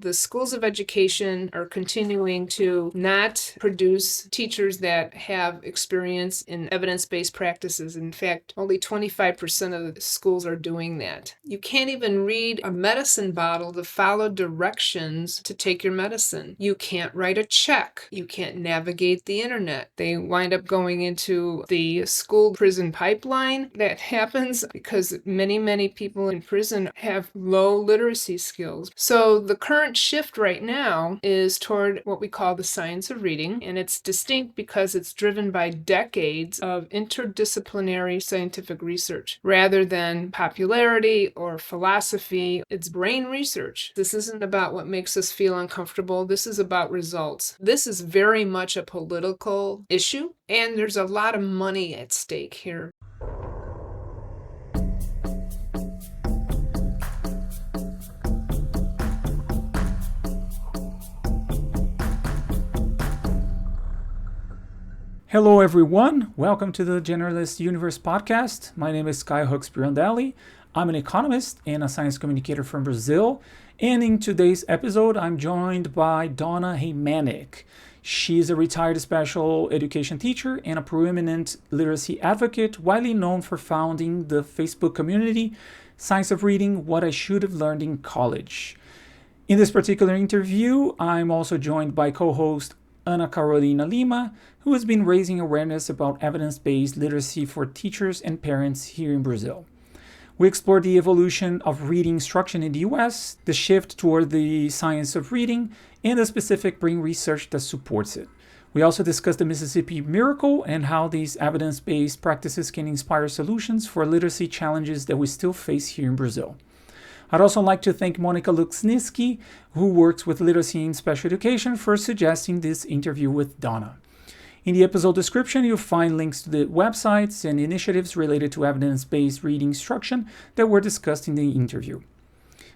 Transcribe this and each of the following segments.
the schools of education are continuing to not produce teachers that have experience in evidence-based practices. In fact, only 25% of the schools are doing that. You can't even read a medicine bottle to follow directions to take your medicine. You can't write a check. You can't navigate the internet. They wind up going into the school prison pipeline. That happens because many people in prison have low literacy skills. So the current shift right now is toward what we call the science of reading, and it's distinct because it's driven by decades of interdisciplinary scientific research rather than popularity or philosophy. It's brain research. This isn't about what makes us feel uncomfortable. This is about results. This is very much a political issue, and there's a lot of money at stake here. Hello everyone, welcome to the Generalist Universe podcast. My name is Skyhooks Pirandelli. I'm an economist and a science communicator from Brazil. And in today's episode, I'm joined by Donna Hejtmanek. She's a retired special education teacher and a preeminent literacy advocate, widely known for founding the Facebook community, Science of Reading, What I Should Have Learned in College. In this particular interview, I'm also joined by co-host Ana Carolina Lima, who has been raising awareness about evidence-based literacy for teachers and parents here in Brazil. We explore the evolution of reading instruction in the US, the shift toward the science of reading, and the specific brain research that supports it. We also discuss the Mississippi Miracle and how these evidence-based practices can inspire solutions for literacy challenges that we still face here in Brazil. I'd also like to thank Monica Luksnitsky, who works with literacy in special education, for suggesting this interview with Donna. In the episode description, you'll find links to the websites and initiatives related to evidence-based reading instruction that were discussed in the interview.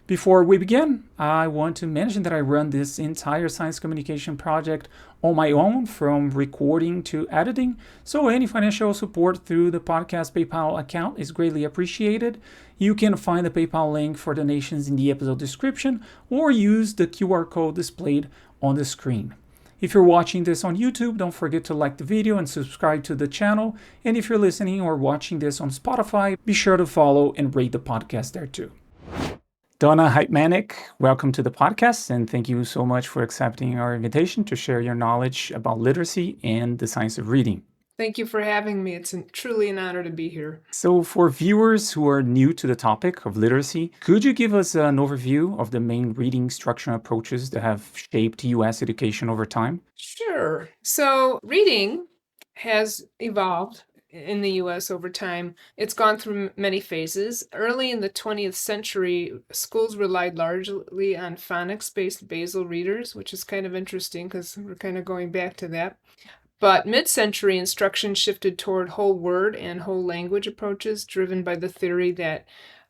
Before we begin, I want to mention that I run this entire science communication project on my own, from recording to editing, so any financial support through the podcast PayPal account is greatly appreciated. You can find the PayPal link for donations in the episode description or use the QR code displayed on the screen. If you're watching this on YouTube, don't forget to like the video and subscribe to the channel. And if you're listening or watching this on Spotify, be sure to follow and rate the podcast there too. Donna Hejtmanek, welcome to the podcast, and thank you so much for accepting our invitation to share your knowledge about literacy and the science of reading. Thank you for having me. It's truly an honor to be here. So for viewers who are new to the topic of literacy, could you give us an overview of the main reading instruction approaches that have shaped U.S. education over time? Sure. So reading has evolved in the U.S. over time. It's gone through many phases. Early in the 20th century, schools relied largely on phonics-based basal readers, which is kind of interesting because we're kind of going back to that. But mid-century instruction shifted toward whole word and whole language approaches, driven by the theory that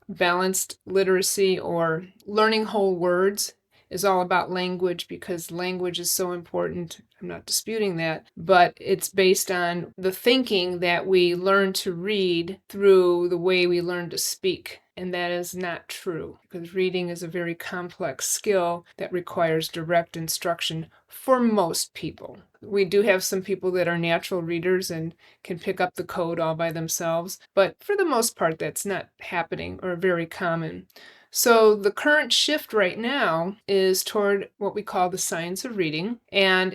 balanced literacy, or learning whole words, is all about language because language is so important. I'm not disputing that, but it's based on the thinking that we learn to read through the way we learn to speak. And that is not true, because reading is a very complex skill that requires direct instruction for most people. We do have some people that are natural readers and can pick up the code all by themselves, but for the most part, that's not happening or very common. So the current shift right now is toward what we call the science of reading, and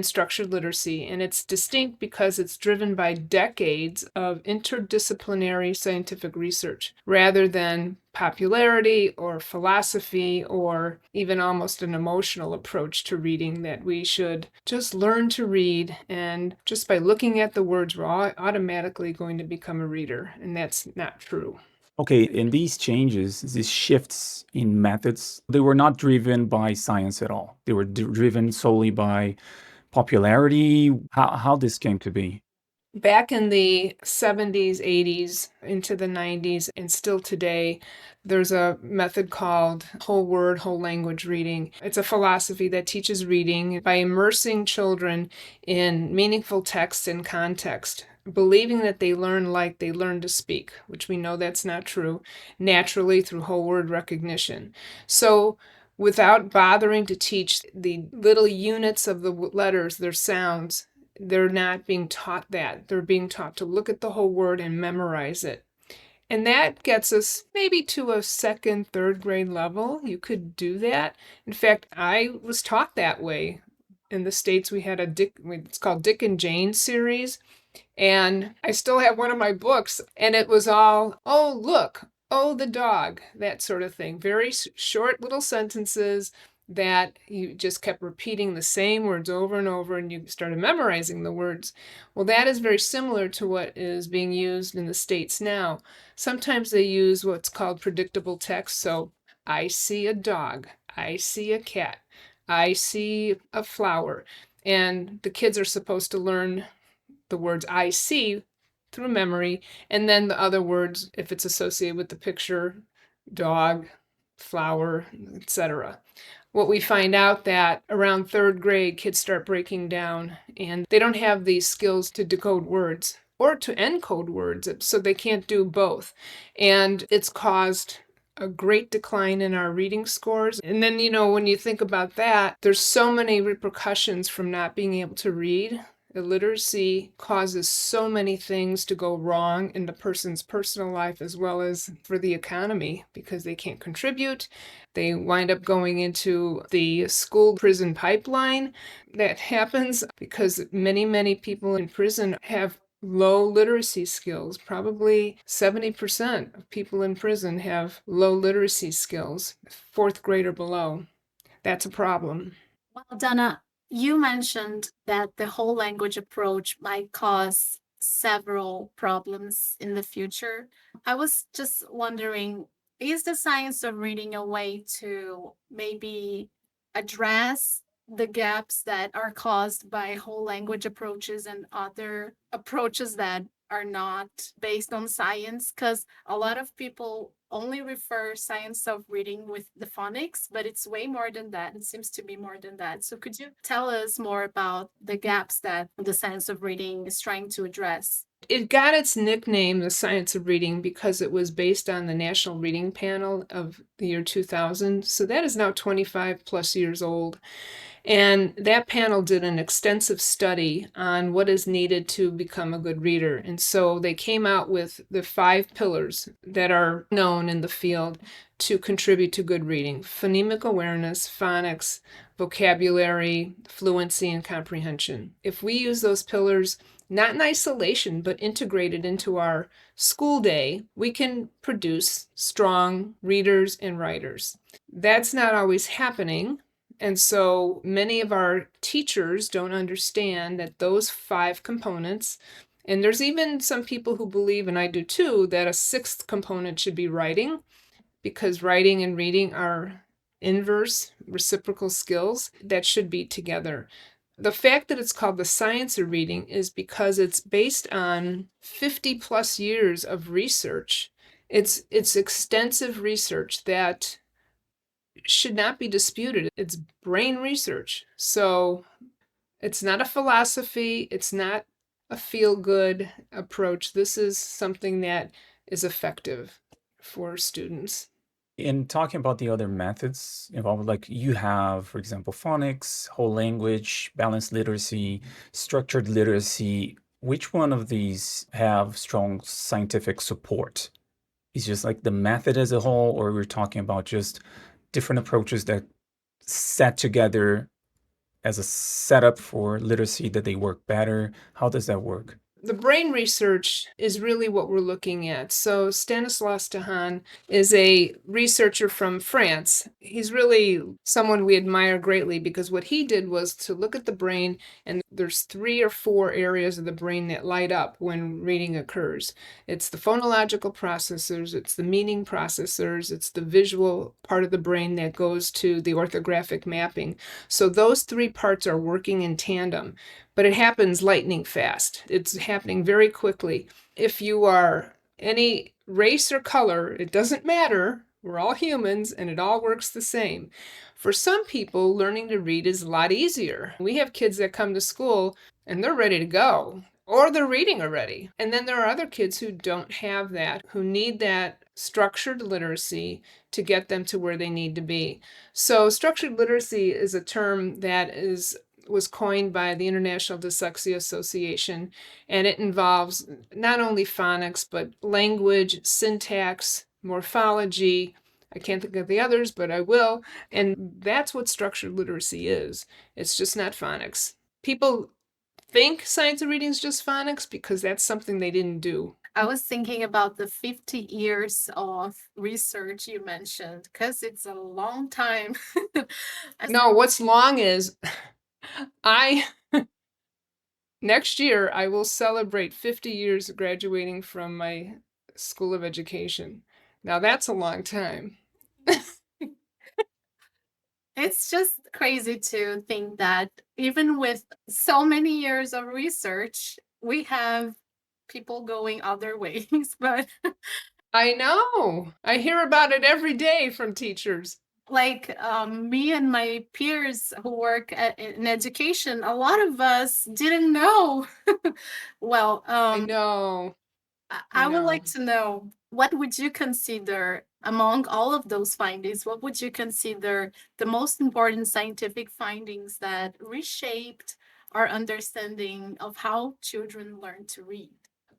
structured literacy. And it's distinct because it's driven by decades of interdisciplinary scientific research rather than popularity or philosophy or even almost an emotional approach to reading, that we should just learn to read, and just by looking at the words, we're automatically going to become a reader. And that's not true. Okay, and these changes, these shifts in methods, they were not driven by science at all. They were driven solely by popularity. How this came to be? Back in the 70s, 80s, into the 90s, and still today, there's a method called whole word, whole language reading. It's a philosophy that teaches reading by immersing children in meaningful text and context, believing that they learn like they learn to speak, which we know that's not true, naturally through whole word recognition. So without bothering to teach the little units of the letters, their sounds. They're not being taught that. They're being taught to look at the whole word and memorize it. And that gets us maybe to a second, third grade level. You could do that. In fact, I was taught that way. In the States, we had it's called Dick and Jane series. And I still have one of my books, and it was all, oh, look, oh, the dog, that sort of thing. Very short little sentences that you just kept repeating the same words over and over, and you started memorizing the words. Well, that is very similar to what is being used in the States now. Sometimes they use what's called predictable text. So I see a dog, I see a cat, I see a flower. And the kids are supposed to learn the words I see through memory, and then the other words, if it's associated with the picture, dog, flower, etc. What we find out that around third grade, kids start breaking down and they don't have these skills to decode words or to encode words, so they can't do both. And it's caused a great decline in our reading scores. And then, when you think about that, there's so many repercussions from not being able to read. Illiteracy causes so many things to go wrong in the person's personal life as well as for the economy because they can't contribute. They wind up going into the school prison pipeline. That happens because many, many people in prison have low literacy skills. Probably 70% of people in prison have low literacy skills, fourth grade or below. That's a problem. Well, Donna, you mentioned that the whole language approach might cause several problems in the future. I was just wondering, is the science of reading a way to maybe address the gaps that are caused by whole language approaches and other approaches that are not based on science? Because a lot of people only refer science of reading with the phonics, but it's way more than that. It seems to be more than that. So could you tell us more about the gaps that the science of reading is trying to address? It got its nickname, the science of reading, because it was based on the National Reading Panel of the year 2000. So that is now 25 plus years old. And that panel did an extensive study on what is needed to become a good reader. And so they came out with the 5 pillars that are known in the field to contribute to good reading: phonemic awareness, phonics, vocabulary, fluency, and comprehension. If we use those pillars, not in isolation, but integrated into our school day, we can produce strong readers and writers. That's not always happening. And so many of our teachers don't understand that those 5 components, and there's even some people who believe, and I do too, that a 6th component should be writing, because writing and reading are inverse reciprocal skills that should be together. The fact that it's called the science of reading is because it's based on 50 plus years of research. It's extensive research that should not be disputed. It's brain research. So it's not a philosophy. It's not a feel-good approach. This is something that is effective for students. In talking about the other methods involved, like you have, for example, phonics, whole language, balanced literacy, structured literacy, which one of these have strong scientific support? Is just like the method as a whole, or we're talking about just different approaches that set together as a setup for literacy that they work better? How does that work? The brain research is really what we're looking at. So Stanislas Dehaene is a researcher from France. He's really someone we admire greatly because what he did was to look at the brain, and there's 3 or 4 areas of the brain that light up when reading occurs. It's the phonological processors, it's the meaning processors, it's the visual part of the brain that goes to the orthographic mapping. So those 3 parts are working in tandem. But it happens lightning fast. It's happening very quickly. If you are any race or color, it doesn't matter. We're all humans and it all works the same. For some people, learning to read is a lot easier. We have kids that come to school and they're ready to go, or they're reading already. And then there are other kids who don't have that, who need that structured literacy to get them to where they need to be. So structured literacy is a term that was coined by the International Dyslexia Association, and it involves not only phonics, but language, syntax, morphology. I can't think of the others, but I will. And that's what structured literacy is. It's just not phonics. People think science of reading is just phonics because that's something they didn't do. I was thinking about the 50 years of research you mentioned, because it's a long time. No, what's long is I next year I will celebrate 50 years of graduating from my School of Education. Now that's a long time. It's just crazy to think that even with so many years of research, we have people going other ways. But I know. I hear about it every day from teachers. like me and my peers who work in education, a lot of us didn't know. Well, I know. I would know. like to know, what would you consider among all of those findings? What would you consider the most important scientific findings that reshaped our understanding of how children learn to read?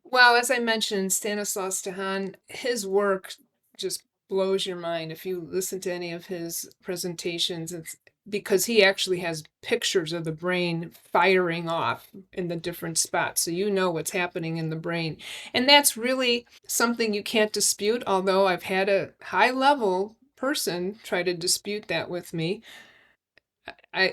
Well, as I mentioned, Stanislas Dehaene, his work just blows your mind if you listen to any of his presentations. It's because he actually has pictures of the brain firing off in the different spots, so you know what's happening in the brain. And that's really something you can't dispute, although I've had a high-level person try to dispute that with me.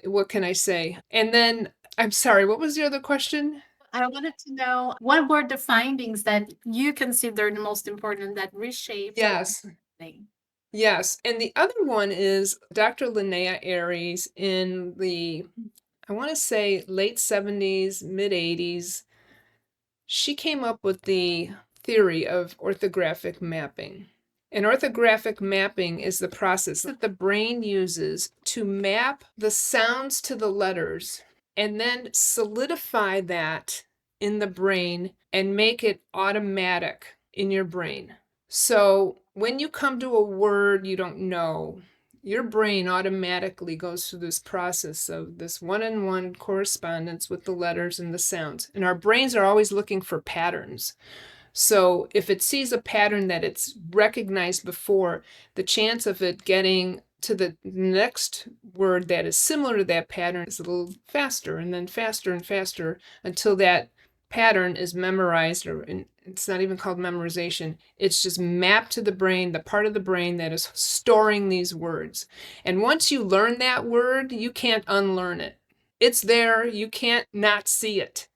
What can I say? And then, I'm sorry, what was the other question? I wanted to know, what were the findings that you consider the most important that reshaped our Yes. understanding? Yes, and the other one is Dr. Linnea Ehri's in the, I want to say late 70s, mid 80s. She came up with the theory of orthographic mapping. And orthographic mapping is the process that the brain uses to map the sounds to the letters and then solidify that in the brain and make it automatic in your brain. So when you come to a word you don't know, your brain automatically goes through this process of this one-on-one correspondence with the letters and the sounds. And our brains are always looking for patterns. So if it sees a pattern that it's recognized before, the chance of it getting to the next word that is similar to that pattern is a little faster, and then faster and faster until that pattern is memorized, or it's not even called memorization. It's just mapped to the brain, the part of the brain that is storing these words. And once you learn that word, you can't unlearn it. It's there. You can't not see it.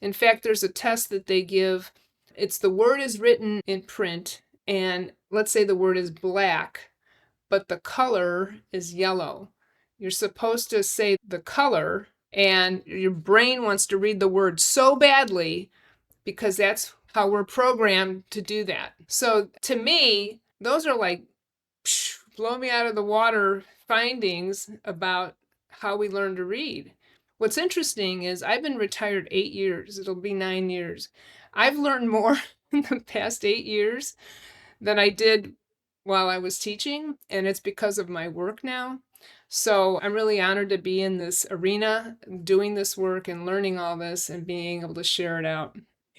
In fact, there's a test that they give. It's the word is written in print, and let's say the word is black, but the color is yellow. You're supposed to say the color, and your brain wants to read the word so badly because that's how we're programmed to do that. So to me, those are like blow me out of the water findings about how we learn to read. What's interesting is I've been retired 8 years. It'll be 9 years. I've learned more in the past 8 years than I did while I was teaching, and it's because of my work now. So I'm really honored to be in this arena, doing this work and learning all this and being able to share it out.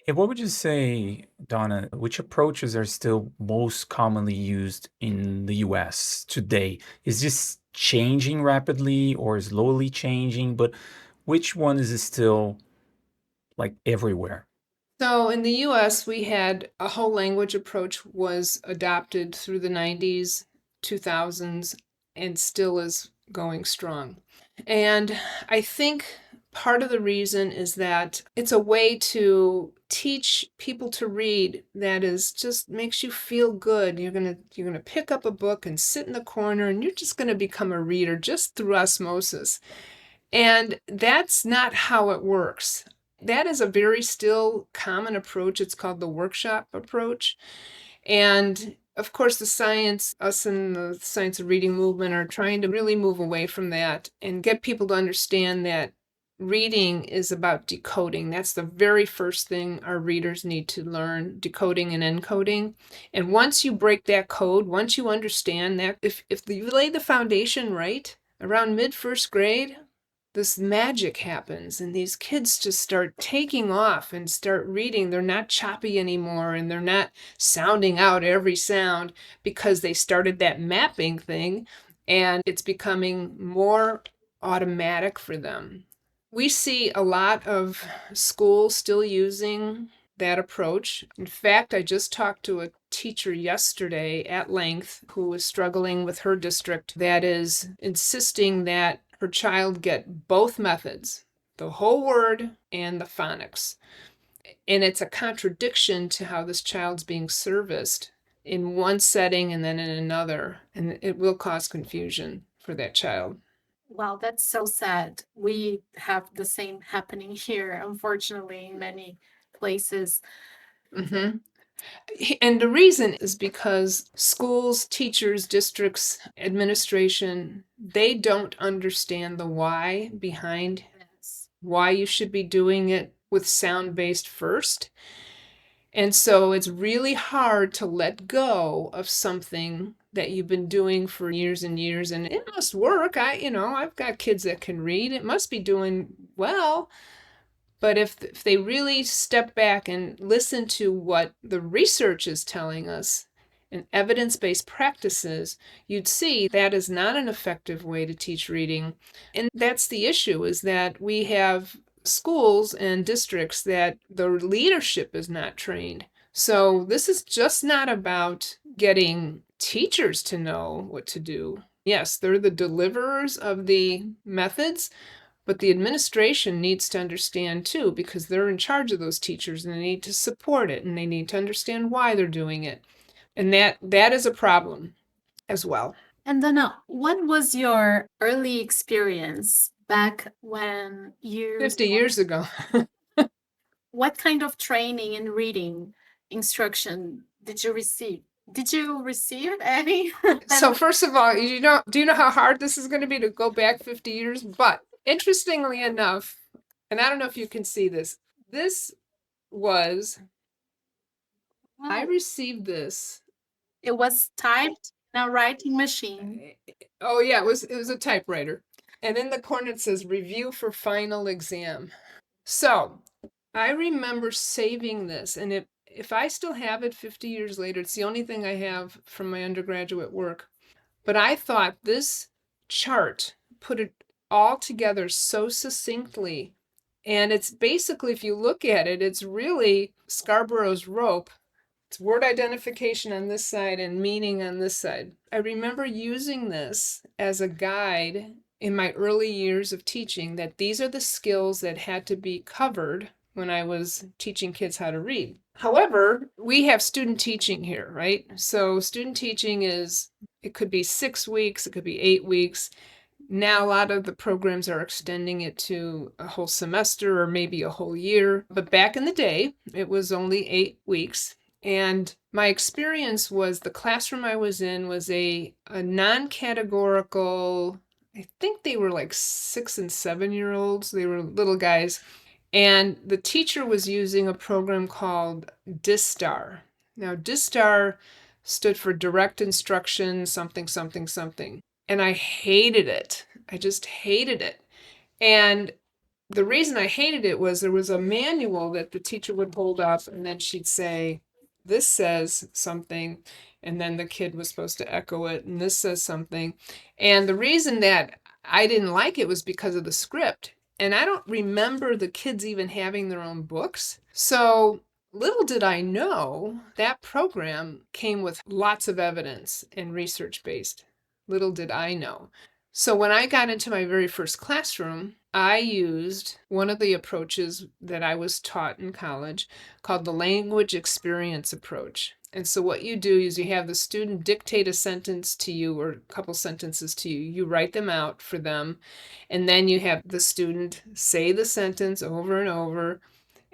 And what would you say, Donna, which approaches are still most commonly used in the US today? Is this changing rapidly or slowly changing? But which one is still like everywhere? So in the US, we had a whole language approach was adopted through the 90s, 2000s, and still is going strong. And I think part of the reason is that it's a way to teach people to read that is just makes you feel good. You're gonna pick up a book and sit in the corner and you're just gonna become a reader just through osmosis. And that's not how it works. That is a very still common approach. It's called the workshop approach. And of course, us in the science of reading movement are trying to really move away from that and get people to understand that reading is about decoding. That's the very first thing our readers need to learn, decoding and encoding. And once you break that code, once you understand that, if you lay the foundation right, around mid-first grade, this magic happens and these kids just start taking off and start reading. They're not choppy anymore and they're not sounding out every sound because they started that mapping thing and it's becoming more automatic for them. We see a lot of schools still using that approach. In fact, I just talked to a teacher yesterday at length who is struggling with her district that is insisting that her child get both methods, the whole word and the phonics. And it's a contradiction to how this child's being serviced in one setting and then in another. And it will cause confusion for that child. Wow, that's so sad. We have the same happening here, unfortunately, in many places. Mm-hmm. And the reason is because schools, teachers, districts, administration, they don't understand the why behind Yes. why you should be doing it with sound-based first. And so it's really hard to let go of something that you've been doing for years and years, and it must work. I've got kids that can read. It must be doing well. But if they really step back and listen to what the research is telling us and evidence-based practices, you'd see that is not an effective way to teach reading. And that's the issue, is that we have schools and districts that the leadership is not trained. So this is just not about getting teachers to know what to do. Yes, they're the deliverers of the methods, but the administration needs to understand too, because they're in charge of those teachers and they need to support it and they need to understand why they're doing it. And that is a problem as well. And Donna, what was your early experience back when you 50 years ago. What kind of training in reading instruction did you receive? Did you receive any? So first of all, do you know how hard this is going to be to go back 50 years? But interestingly enough, and I don't know if you can see this, I received this. It was typed in a writing machine. Oh yeah, it was a typewriter. And in the corner it says review for final exam. So I remember saving this, and if I still have it 50 years later, it's the only thing I have from my undergraduate work. But I thought this chart put it all together so succinctly. And it's basically, if you look at it, it's really Scarborough's rope. It's word identification on this side and meaning on this side. I remember using this as a guide in my early years of teaching, that these are the skills that had to be covered when I was teaching kids how to read. However, we have student teaching here, right? So student teaching it could be 6 weeks, it could be 8 weeks. Now, a lot of the programs are extending it to a whole semester or maybe a whole year. But back in the day, it was only 8 weeks. And my experience was the classroom I was in was a non-categorical, I think they were like 6 and 7-year-olds. They were little guys. And the teacher was using a program called DISTAR. Now, DISTAR stood for Direct Instruction, something, something, something. And I hated it. I just hated it. And the reason I hated it was there was a manual that the teacher would hold up, and then she'd say, this says something, and then the kid was supposed to echo it, and this says something. And the reason that I didn't like it was because of the script. And I don't remember the kids even having their own books. So little did I know that program came with lots of evidence and research-based. Little did I know. So when I got into my very first classroom, I used one of the approaches that I was taught in college called the language experience approach. And so what you do is you have the student dictate a sentence to you or a couple sentences to you. You write them out for them. And then you have the student say the sentence over and over.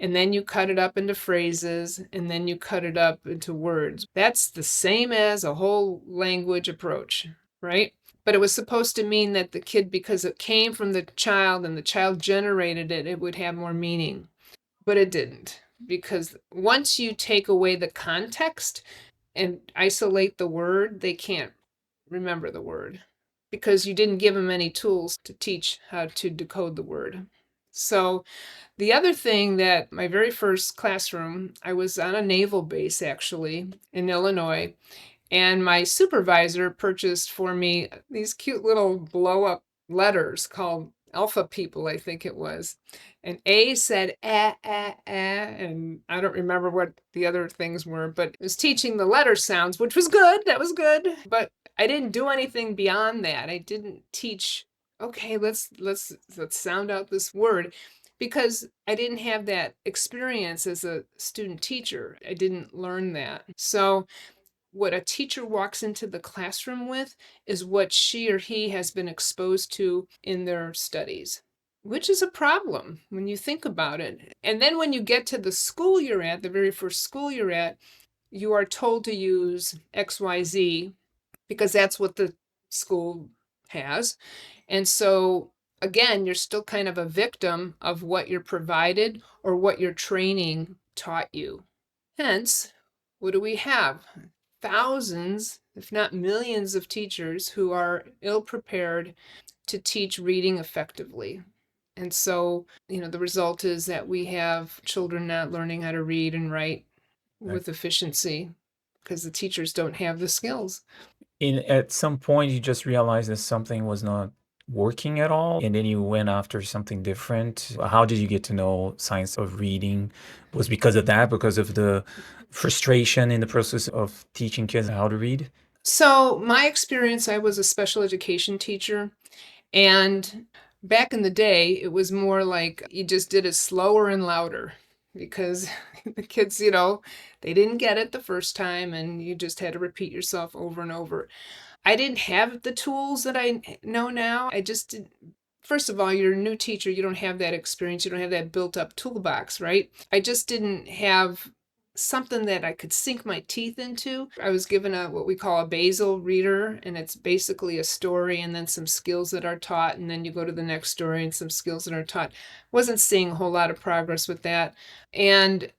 And then you cut it up into phrases, and then you cut it up into words. That's the same as a whole language approach, right? But it was supposed to mean that the kid, because it came from the child and the child generated it, it would have more meaning. But it didn't, because once you take away the context and isolate the word, they can't remember the word because you didn't give them any tools to teach how to decode the word. So the other thing, that my very first classroom, I was on a naval base actually in Illinois, and my supervisor purchased for me these cute little blow up letters called Alpha People, I think it was. And A said and I don't remember what the other things were, but it was teaching the letter sounds, which was good. That was good. But I didn't do anything beyond that. I didn't teach, okay, let's sound out this word, because I didn't have that experience as a student teacher. I didn't learn that. So what a teacher walks into the classroom with is what she or he has been exposed to in their studies, which is a problem when you think about it. And then when you get to the school you're at, the very first school you're at, you are told to use XYZ because that's what the school has. And so, again, you're still kind of a victim of what you're provided or what your training taught you. Hence, what do we have? Thousands, if not millions, of teachers who are ill prepared to teach reading effectively. And so, the result is that we have children not learning how to read and write with efficiency because the teachers don't have the skills. At some point, you just realized that something was not working at all, and then you went after something different. How did you get to know science of reading? Was because of that, because of the frustration in the process of teaching kids how to read? So, my experience, I was a special education teacher, and back in the day, it was more like you just did it slower and louder because the kids, they didn't get it the first time, and you just had to repeat yourself over and over. I didn't have the tools that I know now. I just did. First of all, you're a new teacher. You don't have that experience. You don't have that built up toolbox, right? I just didn't have something that I could sink my teeth into. I was given what we call a basal reader, and it's basically a story and then some skills that are taught, and then you go to the next story and some skills that are taught. Wasn't seeing a whole lot of progress with that. And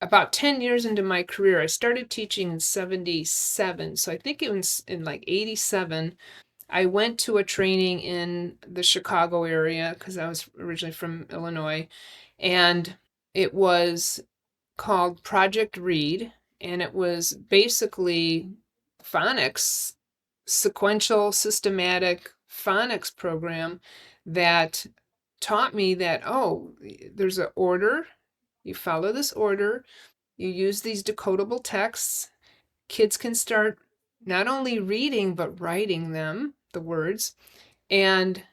about 10 years into my career, I started teaching in 77. So I think it was in like 87, I went to a training in the Chicago area because I was originally from Illinois, and it was called Project Read, and it was basically phonics, sequential, systematic phonics program that taught me that, there's an order, you follow this order, you use these decodable texts, kids can start not only reading but writing them, the words, and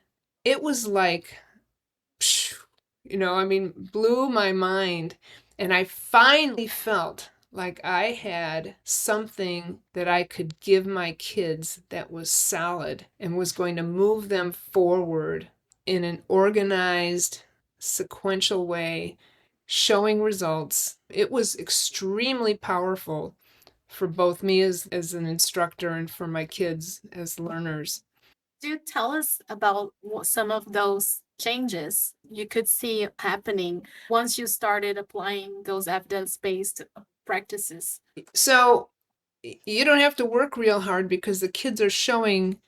it was like, blew my mind. And I finally felt like I had something that I could give my kids that was solid and was going to move them forward in an organized, sequential way, showing results. It was extremely powerful for both me as an instructor and for my kids as learners. Do tell us about some of those changes you could see happening once you started applying those evidence-based practices. So you don't have to work real hard because the kids are showing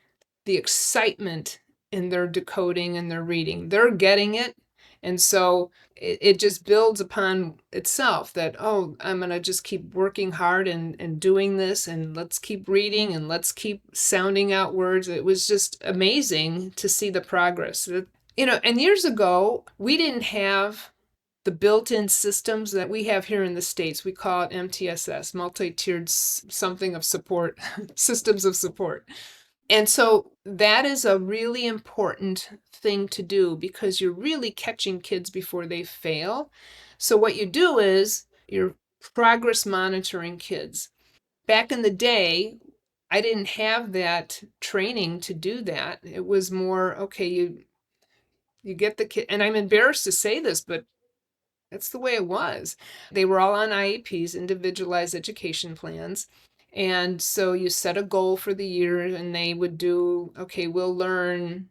the excitement in their decoding and their reading. They're getting it. And so it just builds upon itself that, I'm going to just keep working hard and doing this, and let's keep reading and let's keep sounding out words. It was just amazing to see the progress. And years ago, we didn't have the built-in systems that we have here in the States. We call it MTSS, multi-tiered something of support, systems of support. And so that is a really important thing to do because you're really catching kids before they fail. So what you do is you're progress monitoring kids. Back in the day, I didn't have that training to do that. It was more, okay, you get the kid, and I'm embarrassed to say this, but that's the way it was. They were all on IEPs, individualized education plans. And so you set a goal for the year, and they would do, okay, we'll learn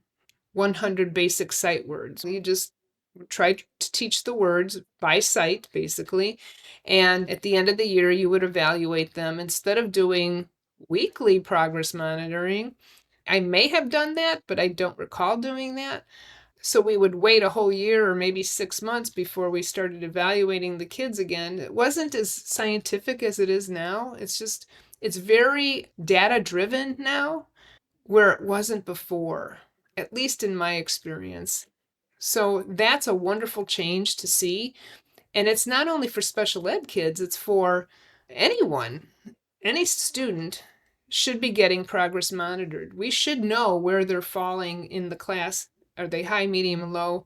100 basic sight words. You just try to teach the words by sight, basically. And at the end of the year, you would evaluate them instead of doing weekly progress monitoring. I may have done that, but I don't recall doing that. So we would wait a whole year or maybe 6 months before we started evaluating the kids again. It wasn't as scientific as it is now. It's very data driven now, where it wasn't before, at least in my experience. So that's a wonderful change to see. And it's not only for special ed kids, it's for anyone. Any student should be getting progress monitored. We should know where they're falling in the class. Are they high, medium, and low?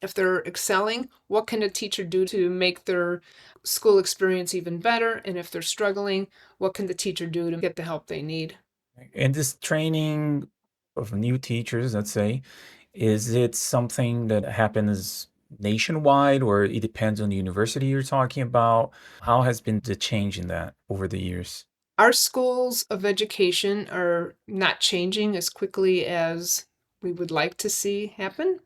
If they're excelling, what can a teacher do to make their school experience even better? And if they're struggling, what can the teacher do to get the help they need? And this training of new teachers, let's say, is it something that happens nationwide, or it depends on the university you're talking about? How has been the change in that over the years? Our schools of education are not changing as quickly as we would like to see happen.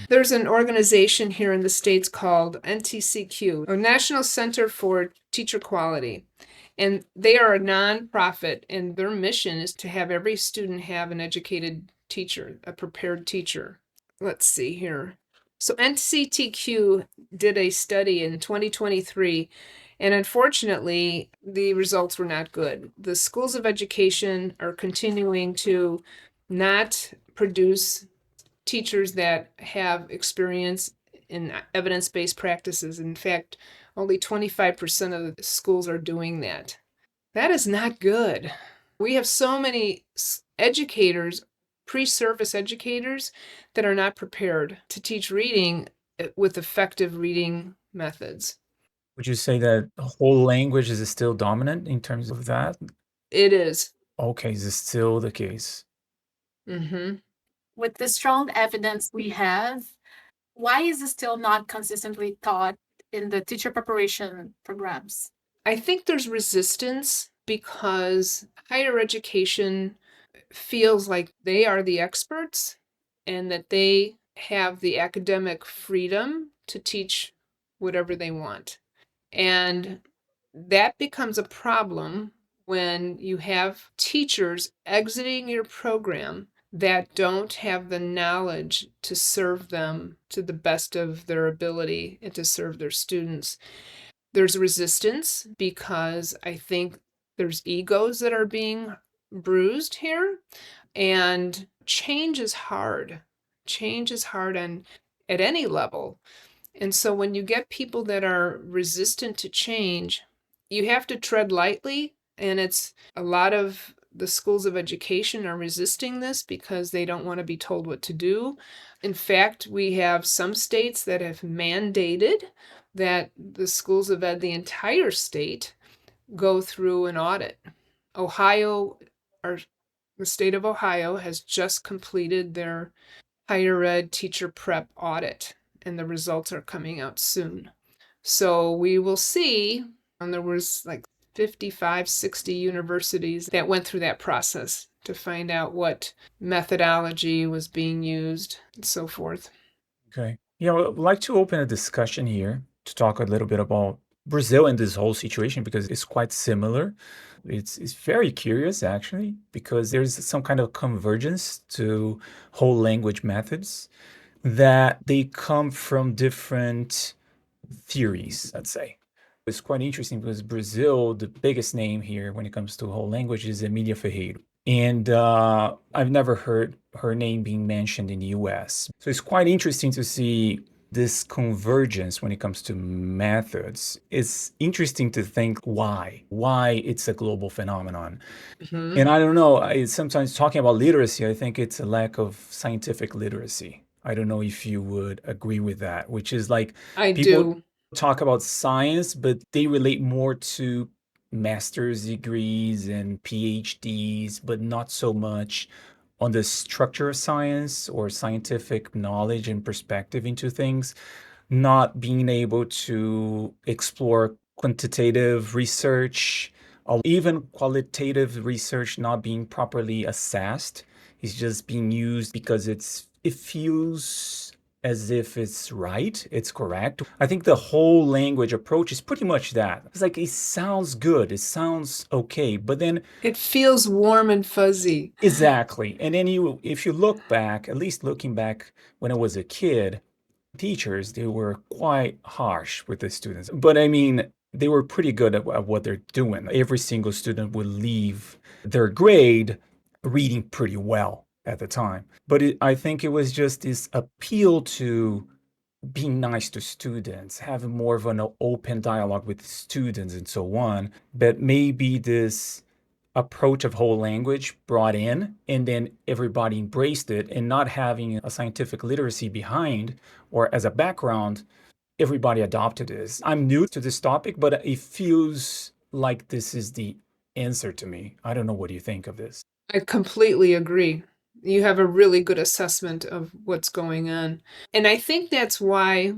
There's an organization here in the States called NTCQ, or National Center for Teacher Quality. And they are a nonprofit, and their mission is to have every student have an educated teacher, a prepared teacher. Let's see here. So NCTQ did a study in 2023, and unfortunately, the results were not good. The schools of education are continuing to not produce teachers that have experience in evidence-based practices. In fact, only 25% of the schools are doing that. That is not good. We have so many educators, pre-service educators, that are not prepared to teach reading with effective reading methods. Would you say that whole language is still dominant in terms of that? It is. Okay, is this still the case? Mm-hmm. With the strong evidence we have, why is it still not consistently taught in the teacher preparation programs? I think there's resistance because higher education feels like they are the experts and that they have the academic freedom to teach whatever they want. And that becomes a problem when you have teachers exiting your program that don't have the knowledge to serve them to the best of their ability and to serve their students. There's resistance because I think there's egos that are being bruised here, and change is hard. Change is hard at any level. And so when you get people that are resistant to change, you have to tread lightly. And it's a lot of the schools of education are resisting this because they don't want to be told what to do. In fact, we have some states that have mandated that the schools of ed, the entire state, go through an audit. Ohio, the state of Ohio, has just completed their higher ed teacher prep audit, and the results are coming out soon. So we will see. And there was like 55, 60 universities that went through that process to find out what methodology was being used and so forth. Okay. Yeah, I'd like to open a discussion here to talk a little bit about Brazil and this whole situation because it's quite similar. It's very curious actually because there's some kind of convergence to whole language methods that they come from different theories, let's say. It's quite interesting because Brazil, the biggest name here when it comes to whole language is Emília Ferreira. And I've never heard her name being mentioned in the US. So it's quite interesting to see this convergence when it comes to methods. It's interesting to think why it's a global phenomenon. Mm-hmm. And I don't know, sometimes talking about literacy, I think it's a lack of scientific literacy. I don't know if you would agree with that, which is like people do. talk about science, but they relate more to master's degrees and PhDs, but not so much on the structure of science or scientific knowledge and perspective into things, not being able to explore quantitative research Even qualitative research not being properly assessed. It's just being used because it feels as if it's right, it's correct. I think the whole language approach is pretty much that. It's like it sounds good, it sounds okay, but then It feels warm and fuzzy. exactly. And then if you look back, at least looking back when I was a kid, teachers, they were quite harsh with the students. But I mean, they were pretty good at what they're doing. Every single student would leave their grade reading pretty well at the time. But I think it was just this appeal to being nice to students, having more of an open dialogue with students and so on. But maybe this approach of whole language brought in, and then everybody embraced it, and not having a scientific literacy behind or as a background, everybody adopted this. I'm new to this topic, but it feels like this is the answer to me. I don't know, what do you think of this? I completely agree. You have a really good assessment of what's going on. And I think that's why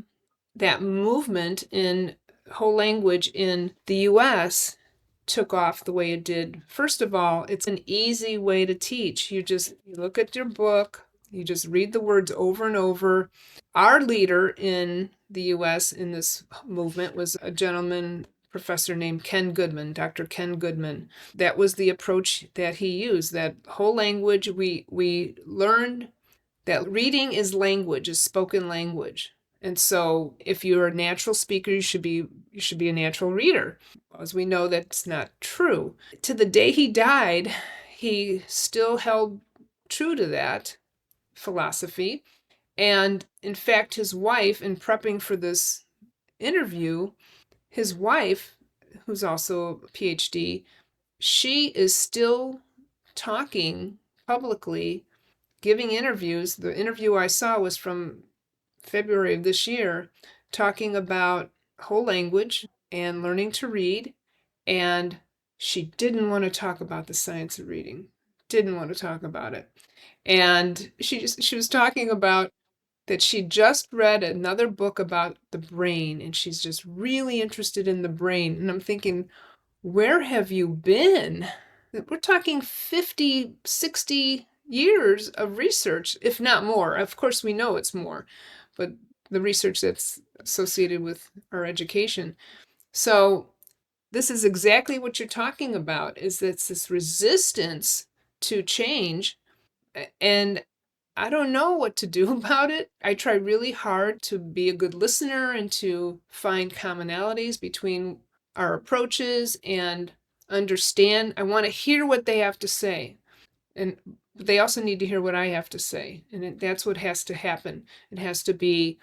that movement in whole language in the US took off the way it did. First of all, it's an easy way to teach. You look at your book, you just read the words over and over. Our leader in the US in this movement was a gentleman, professor named Ken Goodman, Dr. Ken Goodman. That was the approach that he used. That whole language, we learned that reading is language, is spoken language. And so if you're a natural speaker, you should be a natural reader. As we know, that's not true. To the day he died, he still held true to that philosophy. And in fact, his wife, in prepping for this interview, his wife, who's also a PhD, she is still talking publicly, giving interviews. The interview I saw was from February of this year, talking about whole language and learning to read. And she didn't want to talk about the science of reading, didn't want to talk about it. And she was talking about that she just read another book about the brain, and she's just really interested in the brain. And I'm thinking, where have you been? We're talking 50, 60 years of research, if not more. Of course, we know it's more, but the research that's associated with our education. So this is exactly what you're talking about, is that it's this resistance to change. And I don't know what to do about it. I try really hard to be a good listener and to find commonalities between our approaches and understand. I want to hear what they have to say. And they also need to hear what I have to say. And that's what has to happen. It has to be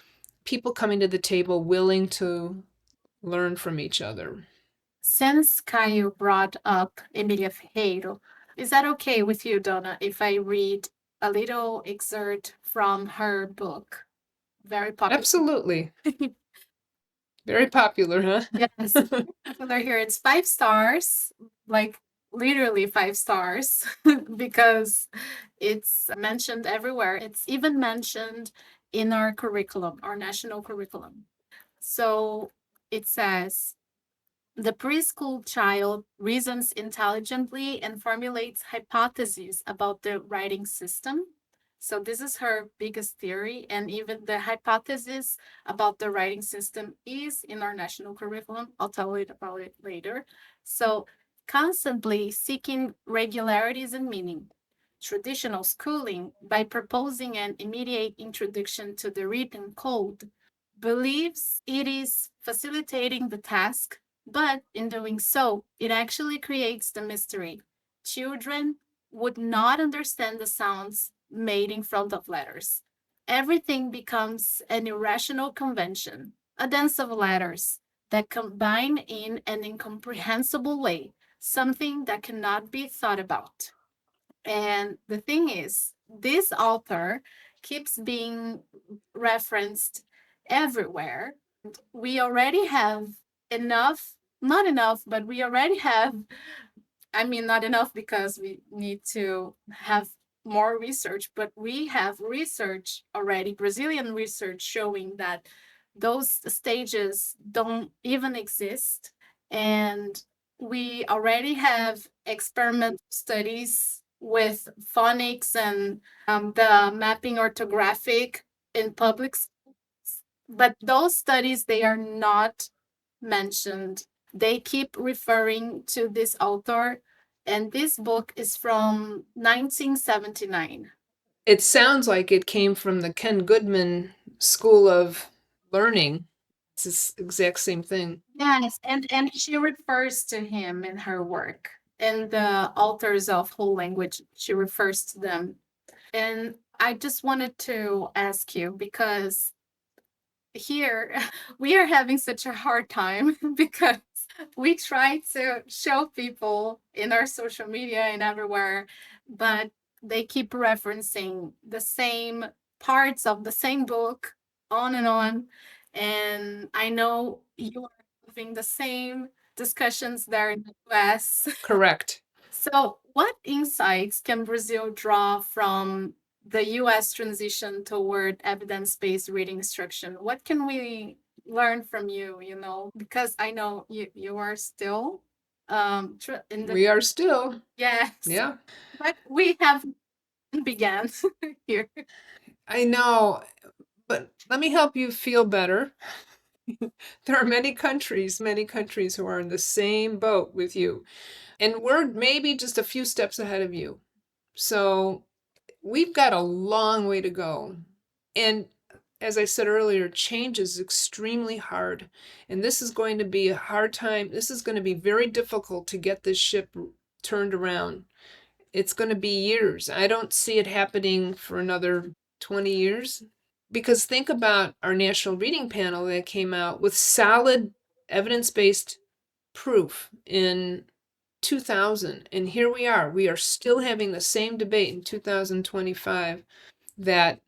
people coming to the table willing to learn from each other. Since Caio brought up Emília Ferreiro, is that okay with you, Donna, if I read a little excerpt from her book? Very popular. Absolutely. Very popular, huh? Yes, popular here. It's 5 stars, like literally 5 stars, because it's mentioned everywhere. It's even mentioned in our curriculum, our national curriculum. So it says, the preschool child reasons intelligently and formulates hypotheses about the writing system. So this is her biggest theory, and even the hypothesis about the writing system is in our national curriculum. I'll tell you about it later. So constantly seeking regularities in meaning. Traditional schooling, by proposing an immediate introduction to the written code, believes it is facilitating the task, but in doing so, it actually creates the mystery. Children would not understand the sounds made in front of letters. Everything becomes an irrational convention, a dance of letters that combine in an incomprehensible way, something that cannot be thought about. And the thing is, this author keeps being referenced everywhere. We already have enough, not enough, but we already have, I mean, not enough because we need to have more research, but we have research already, Brazilian research showing that those stages don't even exist. And we already have experimental studies with phonics and the mapping orthographic in public schools, but those studies, they are not mentioned. They keep referring to this author, and this book is from 1979. It sounds like it came from the Ken Goodman School of Learning. It's this exact same thing. Yes, and she refers to him in her work. And the authors of whole language, she refers to them. And I just wanted to ask you, because here we are having such a hard time because we try to show people in our social media and everywhere, but they keep referencing the same parts of the same book on and on. And I know you are having the same discussions there in the US. Correct. So, what insights can Brazil draw from the US transition toward evidence-based reading instruction? What can we learn from you, because I know you are still in the We are still, yes, yeah. but we have began here. I know, but let me help you feel better. There are many countries who are in the same boat with you, and we're maybe just a few steps ahead of you. So we've got a long way to go. And as I said earlier, change is extremely hard. And this is going to be a hard time. This is going to be very difficult to get this ship turned around. It's going to be years. I don't see it happening for another 20 years. Because think about our national reading panel that came out with solid evidence-based proof in 2000. And here we are still having the same debate in 2025 that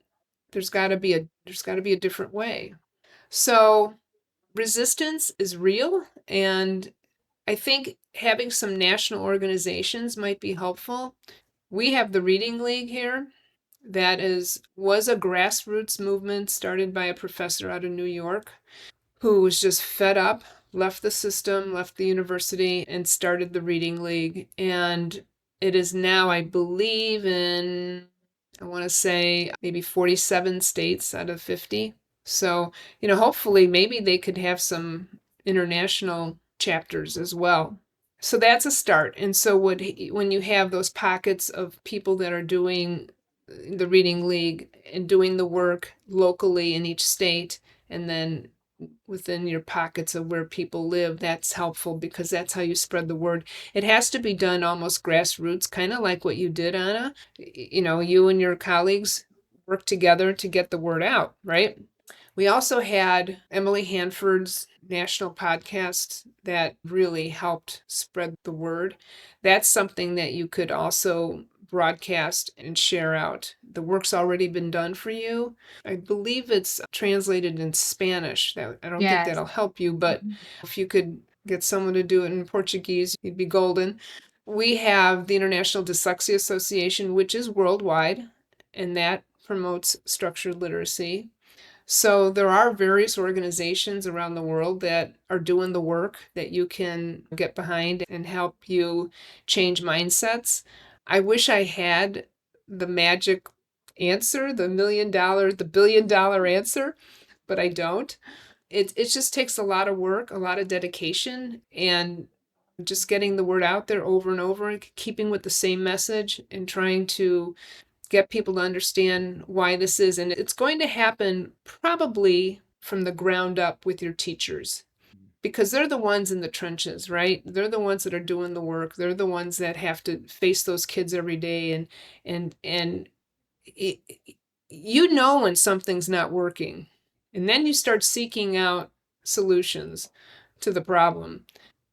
there's got to be a different way. So resistance is real, and I think having some national organizations might be helpful. We have the Reading League here that was a grassroots movement started by a professor out of New York who was just fed up, left the system, left the university, and started the Reading League. And it is now, I believe, I want to say maybe 47 states out of 50. So, hopefully maybe they could have some international chapters as well. So that's a start. And so when you have those pockets of people that are doing the Reading League and doing the work locally in each state, and then within your pockets of where people live, that's helpful because that's how you spread the word. It has to be done almost grassroots, kind of like what you did, Anna. You and your colleagues work together to get the word out, right? We also had Emily Hanford's national podcast that really helped spread the word. That's something that you could also broadcast and share out. The work's already been done for you. I believe it's translated in Spanish. I don't think Yes. that'll help you, but if you could get someone to do it in Portuguese, you'd be golden. We have the International Dyslexia Association, which is worldwide, and that promotes structured literacy. So there are various organizations around the world that are doing the work that you can get behind and help you change mindsets. I wish I had the magic answer, the $1 million, the $1 billion answer, but I don't. It just takes a lot of work, a lot of dedication, and just getting the word out there over and over, keeping with the same message and trying to get people to understand why this is. And it's going to happen probably from the ground up with your teachers because they're the ones in the trenches, right? They're the ones that are doing the work. They're the ones that have to face those kids every day. And it, when something's not working. And then you start seeking out solutions to the problem.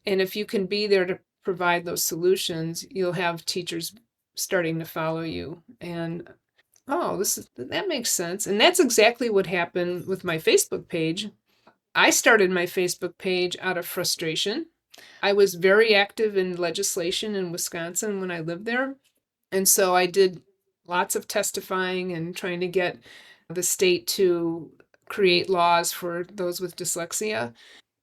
And if you can be there to provide those solutions, you'll have teachers starting to follow you. And that makes sense. And that's exactly what happened with my Facebook page. I started my Facebook page out of frustration. I was very active in legislation in Wisconsin when I lived there. And so I did lots of testifying and trying to get the state to create laws for those with dyslexia.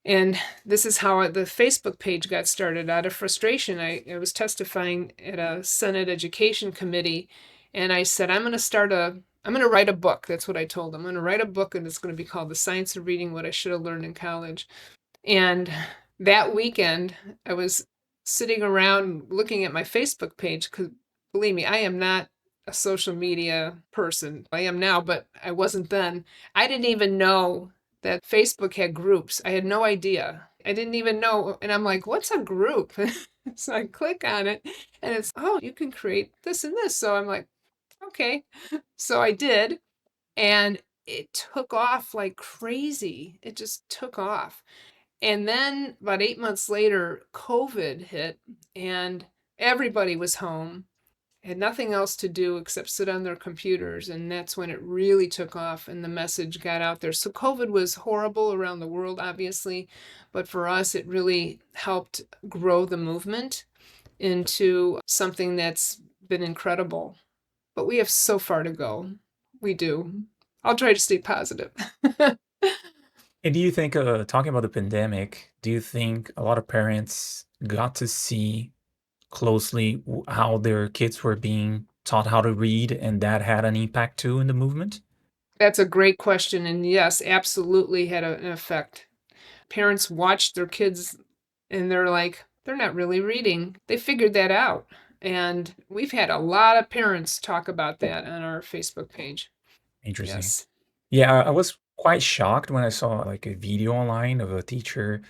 And this is how the Facebook page got started. Out of frustration, I was testifying at a Senate Education Committee, and I said, I'm going to write a book. That's what I told them. I'm going to write a book, and it's going to be called The Science of Reading, What I Should Have Learned in College. And that weekend, I was sitting around looking at my Facebook page, because believe me, I am not a social media person. I am now, but I wasn't then. I didn't even know that Facebook had groups. I had no idea. I didn't even know. And I'm like, what's a group? So I click on it and it's, oh, you can create this and this. So I'm like, okay. So I did. And it took off like crazy. It just took off. And then about 8 months later, COVID hit and everybody was home, had nothing else to do except sit on their computers. And that's when it really took off and the message got out there. So COVID was horrible around the world, obviously, but for us, it really helped grow the movement into something that's been incredible. But we have so far to go. We do. I'll try to stay positive. And do you think, talking about the pandemic, do you think a lot of parents got to see closely how their kids were being taught how to read, and that had an impact too in the movement? That's a great question. And yes, absolutely had an effect. Parents watched their kids and they're like, they're not really reading. They figured that out. And we've had a lot of parents talk about that on our Facebook page. Interesting. Yes. Yeah, I was quite shocked when I saw like a video online of a teacher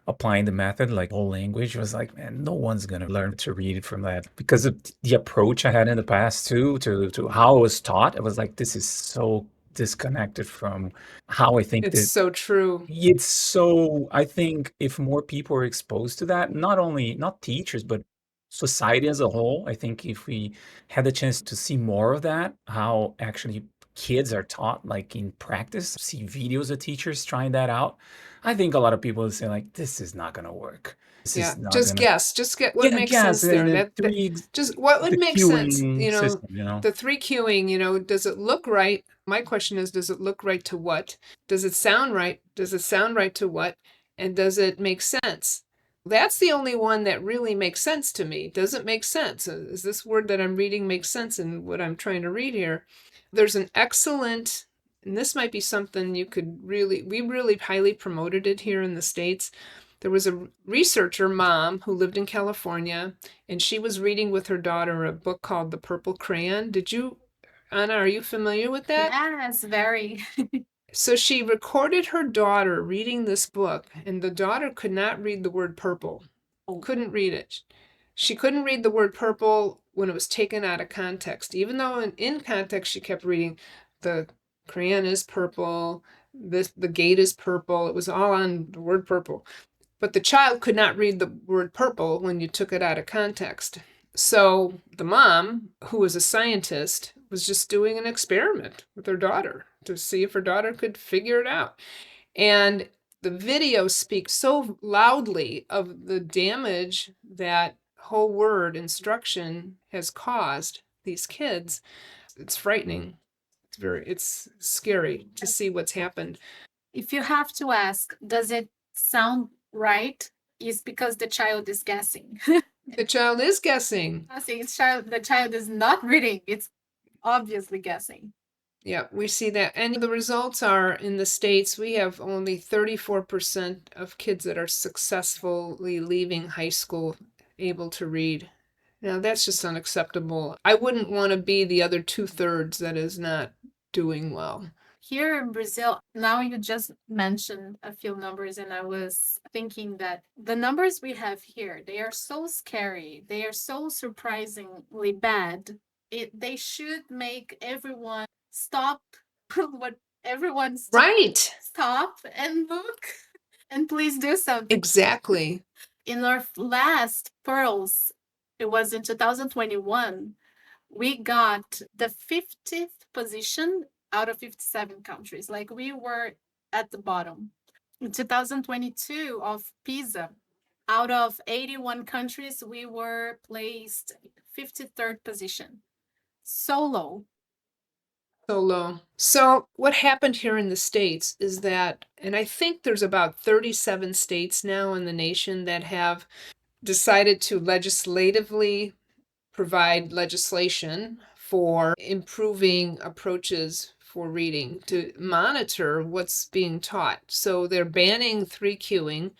applying the method, like whole language. I was like, man, no one's gonna learn to read from that because of the approach I had in the past too, to how I was taught. I was like, this is so disconnected from how I think It's that so true. it's so, I think if more people are exposed to that, not teachers, but society as a whole, I think if we had the chance to see more of that, how actually kids are taught like in practice, see videos of teachers trying that out, I think a lot of people would say like, this is not gonna work. This Yeah. is not Just gonna, guess. Just get what yeah, makes yes, sense and there. then That just what would the make sense, queuing system, you know? the three queuing, does it look right? My question is, does it look right to what? Does it sound right? Does it sound right to what? And does it make sense? That's the only one that really makes sense to me. Does it make sense? Is this word that I'm reading make sense in what I'm trying to read here? There's an excellent, and this might be something we really highly promoted it here in the States. There was a researcher mom who lived in California, and she was reading with her daughter a book called The Purple Crayon. Anna, are you familiar with that? Yes, very. So she recorded her daughter reading this book, and the daughter could not read the word purple. Couldn't read it. She couldn't read the word purple when it was taken out of context. Even though in context she kept reading, the crayon is purple, the gate is purple. It was all on the word purple. But the child could not read the word purple when you took it out of context. So the mom, who was a scientist, was just doing an experiment with her daughter to see if her daughter could figure it out. And the video speaks so loudly of the damage that whole word instruction has caused these kids. It's frightening. It's scary to see what's happened. If you have to ask, does it sound right? Is because the child is guessing. The child is guessing. The child is not reading. It's obviously guessing. Yeah, we see that. And the results are in the States, we have only 34% of kids that are successfully leaving high school able to read. Now, that's just unacceptable. I wouldn't want to be the other 2/3 that is not doing well. Here in Brazil, now you just mentioned a few numbers, and I was thinking that the numbers we have here, they are so scary. They are so surprisingly bad. They should make everyone stop what everyone's Right. stop and look and please do something. Exactly. In our last Pearls, it was in 2021, we got the 50th position out of 57 countries. Like we were at the bottom. In 2022 of PISA, out of 81 countries, we were placed 53rd position. So low. So low. So what happened here in the States is that, and I think there's about 37 states now in the nation that have decided to legislatively provide legislation for improving approaches for reading to monitor what's being taught. So they're banning 3Qing.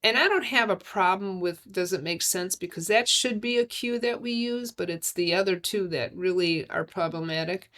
And I don't have a problem with does it make sense, because that should be a cue that we use, but it's the other two that really are problematic.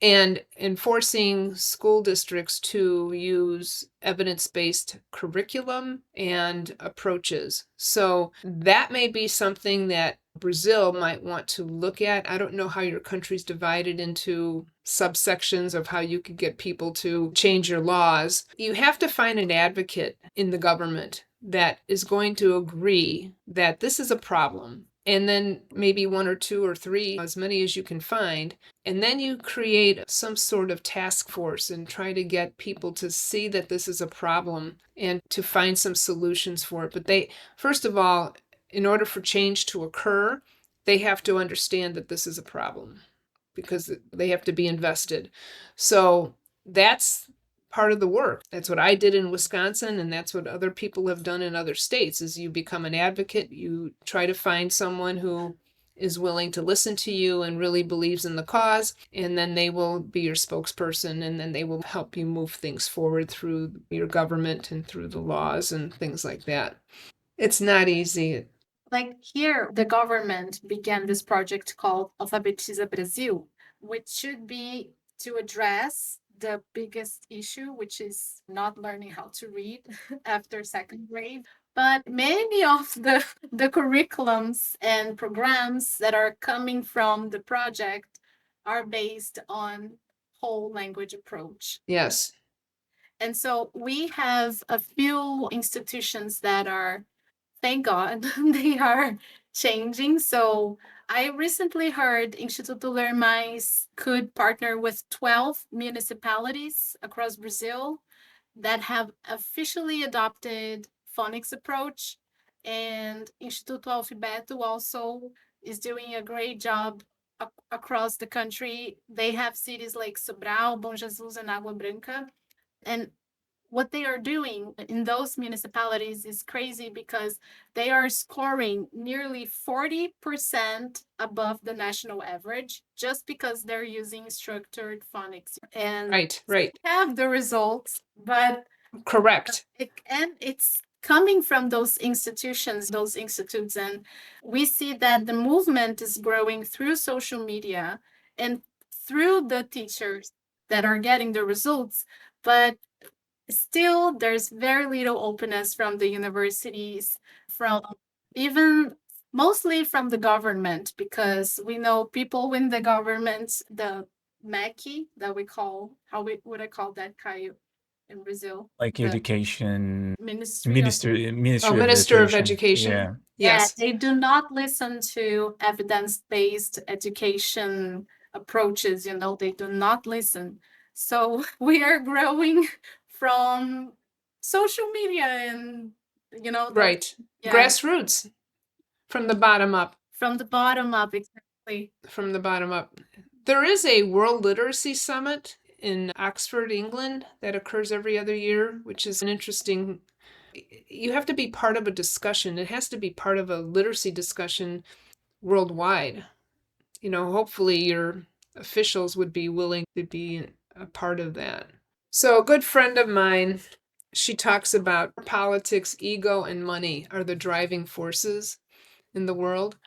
And enforcing school districts to use evidence-based curriculum and approaches. So that may be something that Brazil might want to look at. I don't know how your country's divided into subsections of how you could get people to change your laws. You have to find an advocate in the government that is going to agree that this is a problem. And then maybe one or two or three, as many as you can find. And then you create some sort of task force and try to get people to see that this is a problem and to find some solutions for it. But they, first of all, in order for change to occur, they have to understand that this is a problem because they have to be invested. So that's part of the work. That's what I did in Wisconsin, and that's what other people have done in other states. Is you become an advocate, you try to find someone who is willing to listen to you and really believes in the cause, and then they will be your spokesperson, and then they will help you move things forward through your government and through the laws and things like that. It's not easy. Like here, the government began this project called Alfabetiza Brasil, which should be to address the biggest issue, which is not learning how to read after second grade. But many of the curriculums and programs that are coming from the project are based on whole language approach. Yes. And so we have a few institutions that are, thank God, they are changing. So I recently heard Instituto Ler Mais could partner with 12 municipalities across Brazil that have officially adopted Phonics approach. And Instituto Alfabeto also is doing a great job across the country. They have cities like Sobral, Bom Jesus, and Água Branca. And what they are doing in those municipalities is crazy because they are scoring nearly 40% above the national average just because they're using structured phonics. And right. Have the results, but correct. It's coming from those institutions, those institutes, and we see that the movement is growing through social media and through the teachers that are getting the results, but still there's very little openness from the universities, from even mostly from the government, because we know people in the government, the MEC that we call, would I call that, Caio, in Brazil? Like The education Ministry of Minister of Education. Yeah. Yes. they do not listen to evidence-based education approaches, they do not listen. So we are growing from social media and, Right. Grassroots. From the bottom up. From the bottom up, exactly. From the bottom up. There is a World Literacy Summit in Oxford, England, that occurs every other year, which is an interesting. You have to be part of a discussion. It has to be part of a literacy discussion worldwide. Hopefully your officials would be willing to be a part of that. So a good friend of mine, she talks about politics, ego, and money are the driving forces in the world.